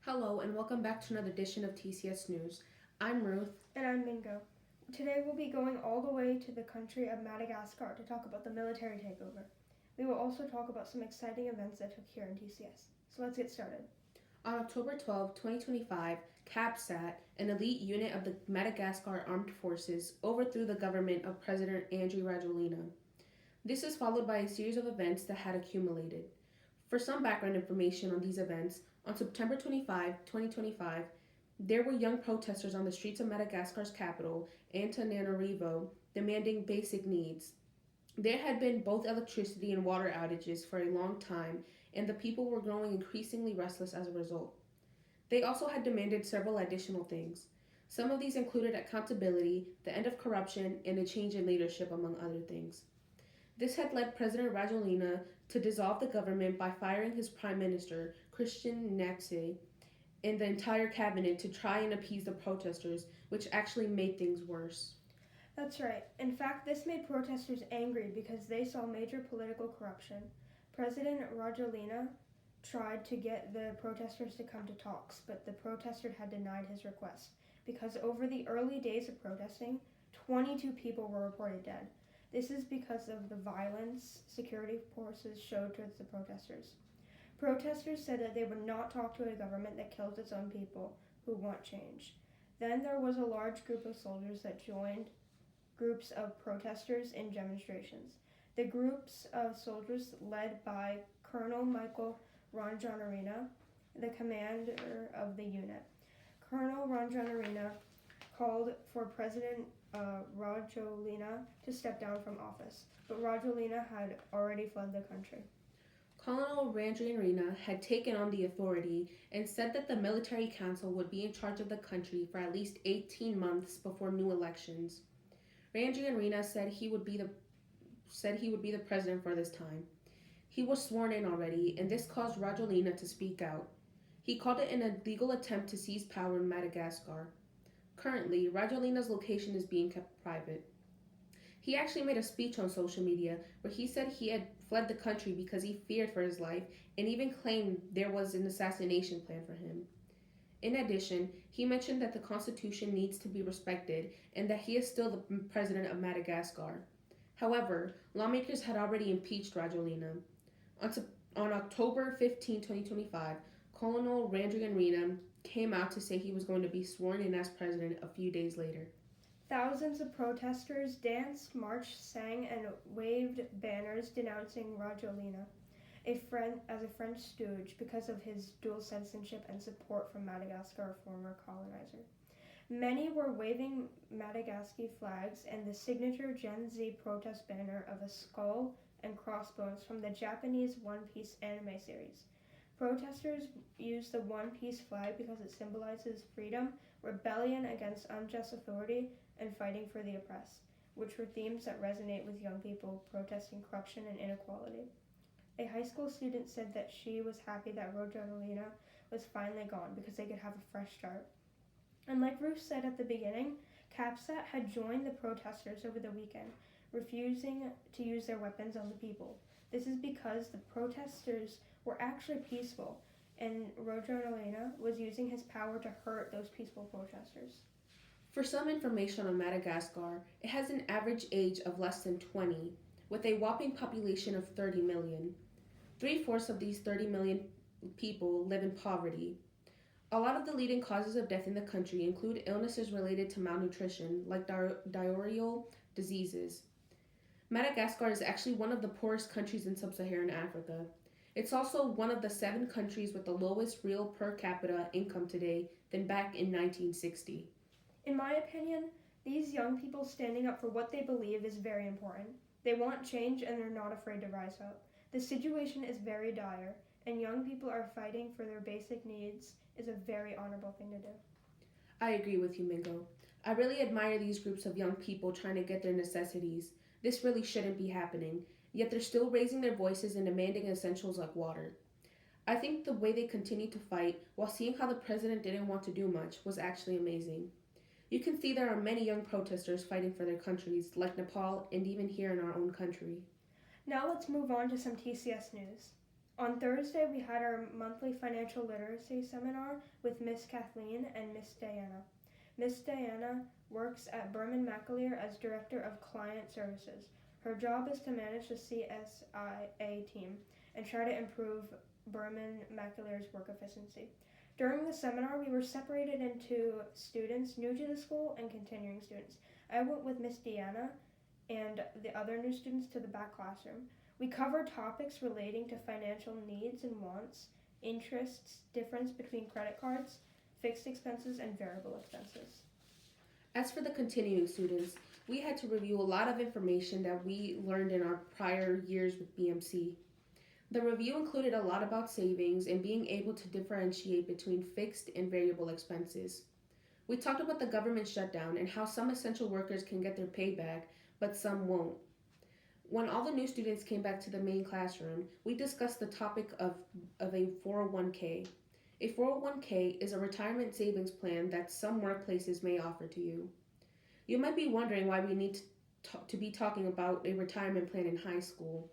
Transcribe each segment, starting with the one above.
Hello and welcome back to another edition of TCS News. I'm Ruth. And I'm Mingo. Today we'll be going all the way to the country of Madagascar to talk about the military takeover. We will also talk about some exciting events that took here in TCS. So let's get started. On October 12, 2025, CAPSAT, an elite unit of the Madagascar Armed Forces, overthrew the government of President Andry Rajoelina. This is followed by a series of events that had accumulated. For some background information on these events, on September 25, 2025, there were young protesters on the streets of Madagascar's capital, Antananarivo, demanding basic needs. There had been both electricity and water outages for a long time, and the people were growing increasingly restless as a result. They also had demanded several additional things. Some of these included accountability, the end of corruption, and a change in leadership, among other things. This had led President Rajoelina to dissolve the government by firing his prime minister, Christian Natse, and the entire cabinet to try and appease the protesters, which actually made things worse. That's right. In fact, this made protesters angry because they saw major political corruption. President Rajoelina tried to get the protesters to come to talks, but the protester had denied his request because over the early days of protesting, 22 people were reported dead. This is because of the violence security forces showed towards the protesters. Protesters said that they would not talk to a government that kills its own people who want change. Then there was a large group of soldiers that joined groups of protesters in demonstrations. The groups of soldiers led by Colonel Michael Ranjanarina, the commander of the unit. Colonel Ranjanarina called for President Rajoelina to step down from office, but Rajoelina had already fled the country. Colonel Ranjanarina had taken on the authority and said that the military council would be in charge of the country for at least 18 months before new elections. Ranjanarina said he would be the president for this time. He was sworn in already, and this caused Rajoelina to speak out. He called it an illegal attempt to seize power in Madagascar. Currently, Rajoelina's location is being kept private. He actually made a speech on social media where he said he had fled the country because he feared for his life and even claimed there was an assassination plan for him. In addition, he mentioned that the Constitution needs to be respected and that he is still the president of Madagascar. However, lawmakers had already impeached Rajoelina. On October 15, 2025, Colonel Ranjanarina came out to say he was going to be sworn in as president a few days later. Thousands of protesters danced, marched, sang, and waved banners denouncing Rajoelina as a French stooge because of his dual citizenship and support from Madagascar, a former colonizer. Many were waving Madagascar flags and the signature Gen Z protest banner of a skull and crossbones from the Japanese One Piece anime series. Protesters used the One Piece flag because it symbolizes freedom, rebellion against unjust authority, and fighting for the oppressed, which were themes that resonate with young people protesting corruption and inequality. A high school student said that she was happy that Rajoelina was finally gone because they could have a fresh start. And like Ruth said at the beginning, CAPSAT had joined the protesters over the weekend, refusing to use their weapons on the people. This is because the protesters were actually peaceful, and Rajoelina was using his power to hurt those peaceful protesters. For some information on Madagascar, it has an average age of less than 20, with a whopping population of 30 million. 3/4 of these 30 million people live in poverty. A lot of the leading causes of death in the country include illnesses related to malnutrition, like diarrheal diseases. Madagascar is actually one of the poorest countries in sub-Saharan Africa. It's also one of the 7 countries with the lowest real per capita income today than back in 1960. In my opinion, these young people standing up for what they believe is very important. They want change and they're not afraid to rise up. The situation is very dire, and young people are fighting for their basic needs is a very honorable thing to do. I agree with you, Mingo. I really admire these groups of young people trying to get their necessities. This really shouldn't be happening, yet they're still raising their voices and demanding essentials like water. I think the way they continued to fight while seeing how the president didn't want to do much was actually amazing. You can see there are many young protesters fighting for their countries, like Nepal and even here in our own country. Now let's move on to some TCS news. On Thursday, we had our monthly financial literacy seminar with Miss Kathleen and Miss Diana. Miss Diana works at Berman McAleer as Director of Client Services. Her job is to manage the CSIA team and try to improve Berman McAleer's work efficiency. During the seminar, we were separated into students new to the school and continuing students. I went with Miss Diana and the other new students to the back classroom. We covered topics relating to financial needs and wants, interests, difference between credit cards, fixed expenses, and variable expenses. As for the continuing students, we had to review a lot of information that we learned in our prior years with BMC. The review included a lot about savings and being able to differentiate between fixed and variable expenses. We talked about the government shutdown and how some essential workers can get their pay back, but some won't. When all the new students came back to the main classroom, we discussed the topic of a 401k. A 401k is a retirement savings plan that some workplaces may offer to you. You might be wondering why we need to be talking about a retirement plan in high school.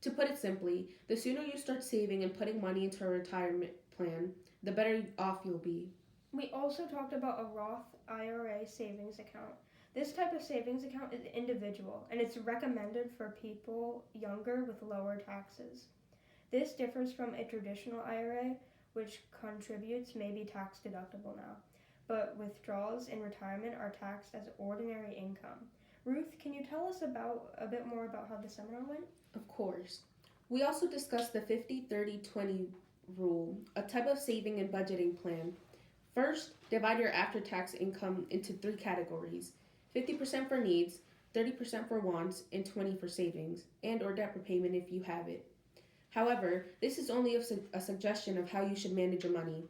To put it simply, the sooner you start saving and putting money into a retirement plan, the better off you'll be. We also talked about a Roth IRA savings account. This type of savings account is individual, and it's recommended for people younger with lower taxes. This differs from a traditional IRA, which contributes may be tax deductible now, but withdrawals in retirement are taxed as ordinary income. Ruth, can you tell us a bit more about how the seminar went? Of course. We also discussed the 50-30-20 rule, a type of saving and budgeting plan. First, divide your after-tax income into 3 categories: 50% for needs, 30% for wants, and 20% for savings, and or debt repayment if you have it. However, this is only a suggestion of how you should manage your money.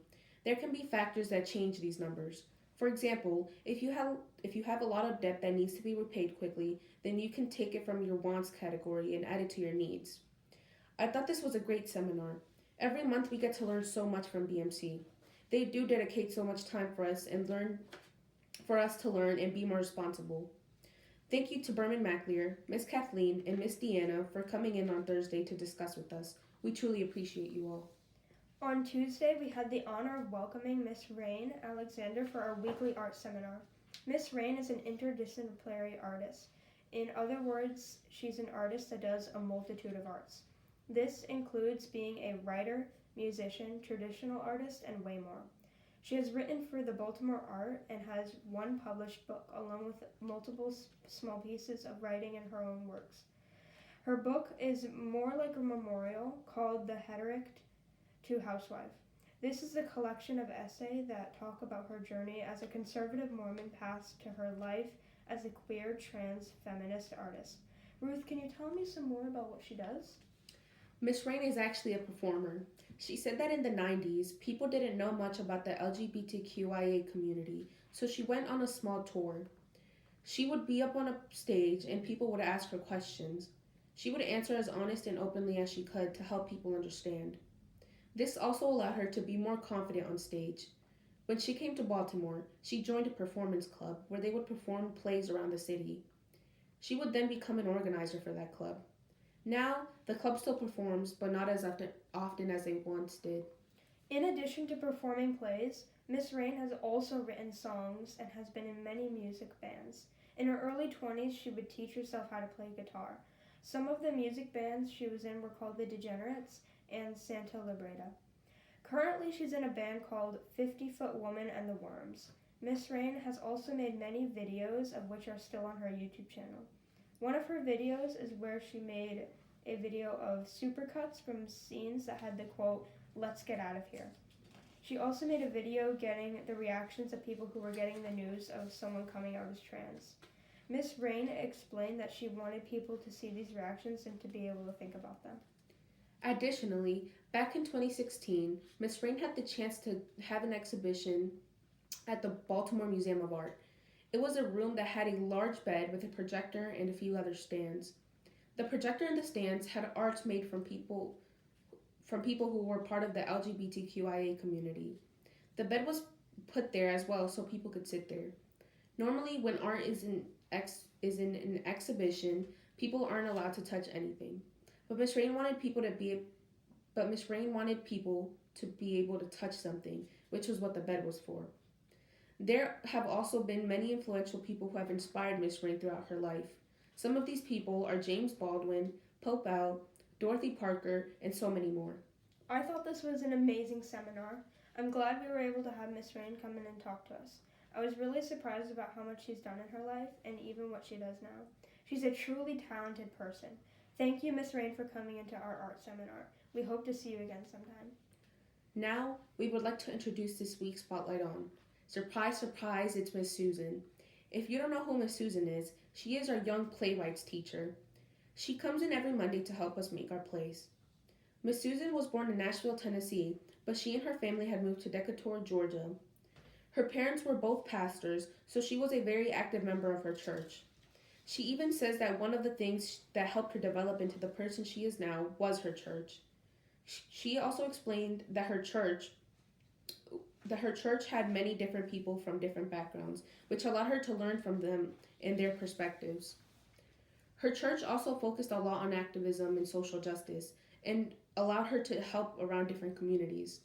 There can be factors that change these numbers. For example, if you have a lot of debt that needs to be repaid quickly, then you can take it from your wants category and add it to your needs. I thought this was a great seminar. Every month we get to learn so much from BMC. They do dedicate so much time for us to learn and be more responsible. Thank you to Berman McAleer, Miss Kathleen, and Miss Deanna for coming in on Thursday to discuss with us. We truly appreciate you all. On Tuesday, we had the honor of welcoming Miss Rahne Alexander for our weekly art seminar. Miss Rahne is an interdisciplinary artist. In other words, she's an artist that does a multitude of arts. This includes being a writer, musician, traditional artist, and way more. She has written for the Baltimore Art and has one published book, along with multiple small pieces of writing in her own works. Her book is more like a memorial called The Hector to Housewife. This is a collection of essays that talk about her journey as a conservative Mormon past to her life as a queer trans feminist artist. Ruth, can you tell me some more about what she does? Miss Rahne is actually a performer. She said that in the 90s, people didn't know much about the LGBTQIA community, so she went on a small tour. She would be up on a stage and people would ask her questions. She would answer as honest and openly as she could to help people understand. This also allowed her to be more confident on stage. When she came to Baltimore, she joined a performance club where they would perform plays around the city. She would then become an organizer for that club. Now, the club still performs, but not as often as they once did. In addition to performing plays, Miss Rahne has also written songs and has been in many music bands. In her early 20s, she would teach herself how to play guitar. Some of the music bands she was in were called the Degenerates and Santa Libreta. Currently, she's in a band called 50-Foot Woman and the Worms. Miss Rahne has also made many videos, of which are still on her YouTube channel. One of her videos is where she made a video of supercuts from scenes that had the quote, "Let's get out of here." She also made a video getting the reactions of people who were getting the news of someone coming out as trans. Miss Rahne explained that she wanted people to see these reactions and to be able to think about them. Additionally, back in 2016, Miss Rahne had the chance to have an exhibition at the Baltimore Museum of Art. It was a room that had a large bed with a projector and a few other stands. The projector and the stands had art made from people who were part of the LGBTQIA community. The bed was put there as well so people could sit there. Normally, when art is in an exhibition, people aren't allowed to touch anything. But Miss Rahne wanted people to but Miss Rain wanted people to be able to touch something, which was what the bed was for. There have also been many influential people who have inspired Miss Rain throughout her life. Some of these people are James Baldwin, Pope Al, Dorothy Parker, and so many more. I thought this was an amazing seminar. I'm glad we were able to have Miss Rain come in and talk to us. I was really surprised about how much she's done in her life and even what she does now. She's a truly talented person. Thank you, Miss Rain, for coming into our art seminar. We hope to see you again sometime. Now, we would like to introduce this week's Spotlight On. Surprise, surprise, it's Miss Susan. If you don't know who Miss Susan is, she is our Young Playwrights teacher. She comes in every Monday to help us make our plays. Miss Susan was born in Nashville, Tennessee, but she and her family had moved to Decatur, Georgia. Her parents were both pastors, so she was a very active member of her church. She even says that one of the things that helped her develop into the person she is now was her church. She also explained that her church had many different people from different backgrounds, which allowed her to learn from them and their perspectives. Her church also focused a lot on activism and social justice and allowed her to help around different communities.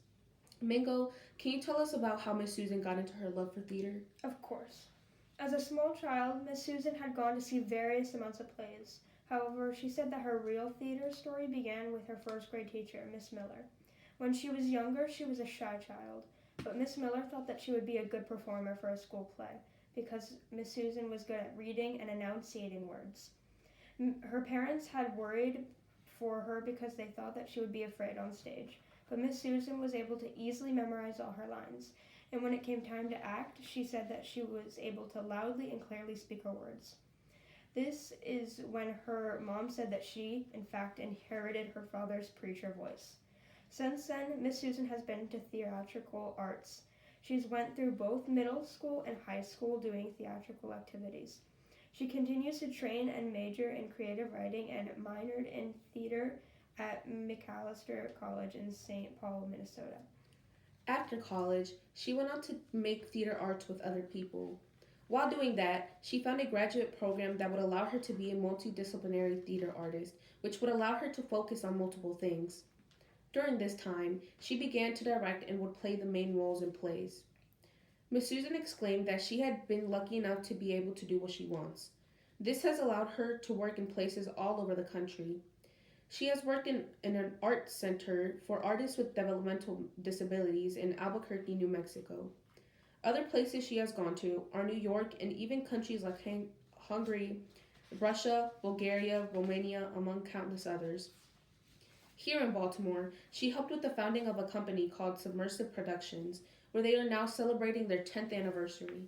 Mingo, can you tell us about how Miss Susan got into her love for theater? Of course. As a small child, Miss Susan had gone to see various amounts of plays. However, she said that her real theater story began with her first grade teacher, Miss Miller. When she was younger, she was a shy child, but Miss Miller thought that she would be a good performer for a school play because Miss Susan was good at reading and enunciating words. Her parents had worried for her because they thought that she would be afraid on stage, but Miss Susan was able to easily memorize all her lines, and when it came time to act, she said that she was able to loudly and clearly speak her words. This is when her mom said that she, in fact, inherited her father's preacher voice. Since then, Miss Susan has been into theatrical arts. She's went through both middle school and high school doing theatrical activities. She continues to train and major in creative writing and minored in theater at Macalester College in St. Paul, Minnesota. After college, she went on to make theater arts with other people. While doing that, she found a graduate program that would allow her to be a multidisciplinary theater artist, which would allow her to focus on multiple things. During this time, she began to direct and would play the main roles in plays. Miss Susan exclaimed that she had been lucky enough to be able to do what she wants. This has allowed her to work in places all over the country. She has worked in an art center for artists with developmental disabilities in Albuquerque, New Mexico. Other places she has gone to are New York and even countries like Hungary, Russia, Bulgaria, Romania, among countless others. Here in Baltimore, she helped with the founding of a company called Submersive Productions, where they are now celebrating their 10th anniversary.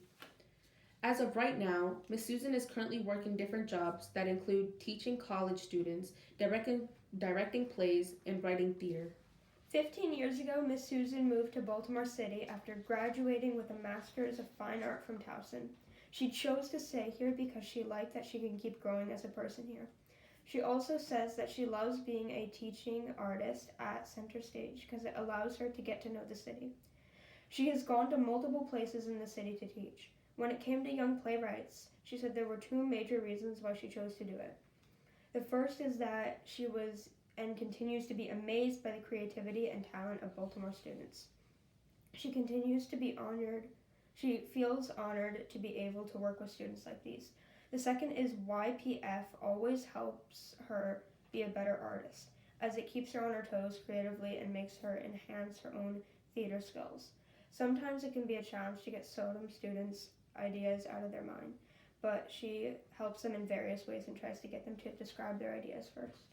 As of right now, Miss Susan is currently working different jobs that include teaching college students, directing plays, and writing theater. 15 years ago, Miss Susan moved to Baltimore City after graduating with a Master's of Fine Art from Towson. She chose to stay here because she liked that she can keep growing as a person here. She also says that she loves being a teaching artist at Center Stage because it allows her to get to know the city. She has gone to multiple places in the city to teach. When it came to Young Playwrights, she said there were two major reasons why she chose to do it. The first is that she was and continues to be amazed by the creativity and talent of Baltimore students. She continues to be honored. She feels honored to be able to work with students like these. The second is YPF always helps her be a better artist, as it keeps her on her toes creatively and makes her enhance her own theater skills. Sometimes it can be a challenge to get some students' ideas out of their mind, but she helps them in various ways and tries to get them to describe their ideas first.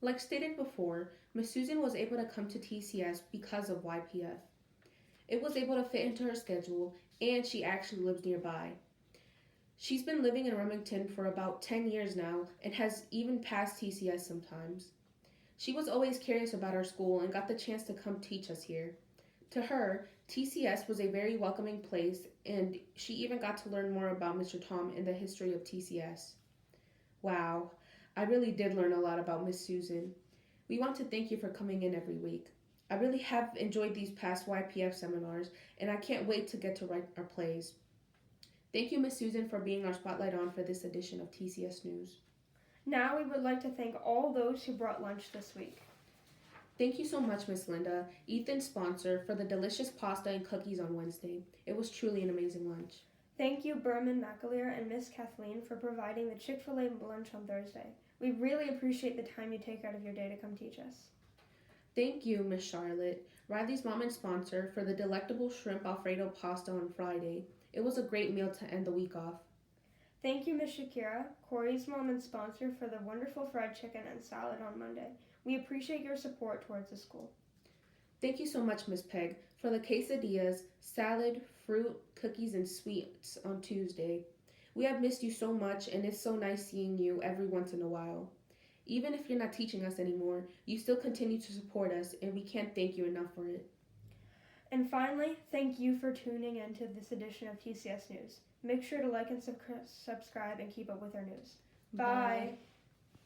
Like stated before, Miss Susan was able to come to TCS because of YPF. It was able to fit into her schedule, and she actually lives nearby. She's been living in Remington for about 10 years now and has even passed TCS sometimes. She was always curious about our school and got the chance to come teach us here. To her, TCS was a very welcoming place, and she even got to learn more about Mr. Tom and the history of TCS. Wow, I really did learn a lot about Miss Susan. We want to thank you for coming in every week. I really have enjoyed these past YPF seminars, and I can't wait to get to write our plays. Thank you, Miss Susan, for being our spotlight on for this edition of TCS News. Now we would like to thank all those who brought lunch this week. Thank you so much, Miss Linda, Ethan's sponsor, for the delicious pasta and cookies on Wednesday. It was truly an amazing lunch. Thank you, Berman McAleer and Miss Kathleen, for providing the Chick-fil-A lunch on Thursday. We really appreciate the time you take out of your day to come teach us. Thank you, Miss Charlotte, Riley's mom and sponsor, for the delectable shrimp Alfredo pasta on Friday. It was a great meal to end the week off. Thank you, Miss Shakira, Corey's mom and sponsor, for the wonderful fried chicken and salad on Monday. We appreciate your support towards the school. Thank you so much, Miss Peg, for the quesadillas, salad, fruit, cookies, and sweets on Tuesday. We have missed you so much, and it's so nice seeing you every once in a while. Even if you're not teaching us anymore, you still continue to support us, and we can't thank you enough for it. And finally, thank you for tuning in to this edition of TCS News. Make sure to like and subscribe and keep up with our news. Bye.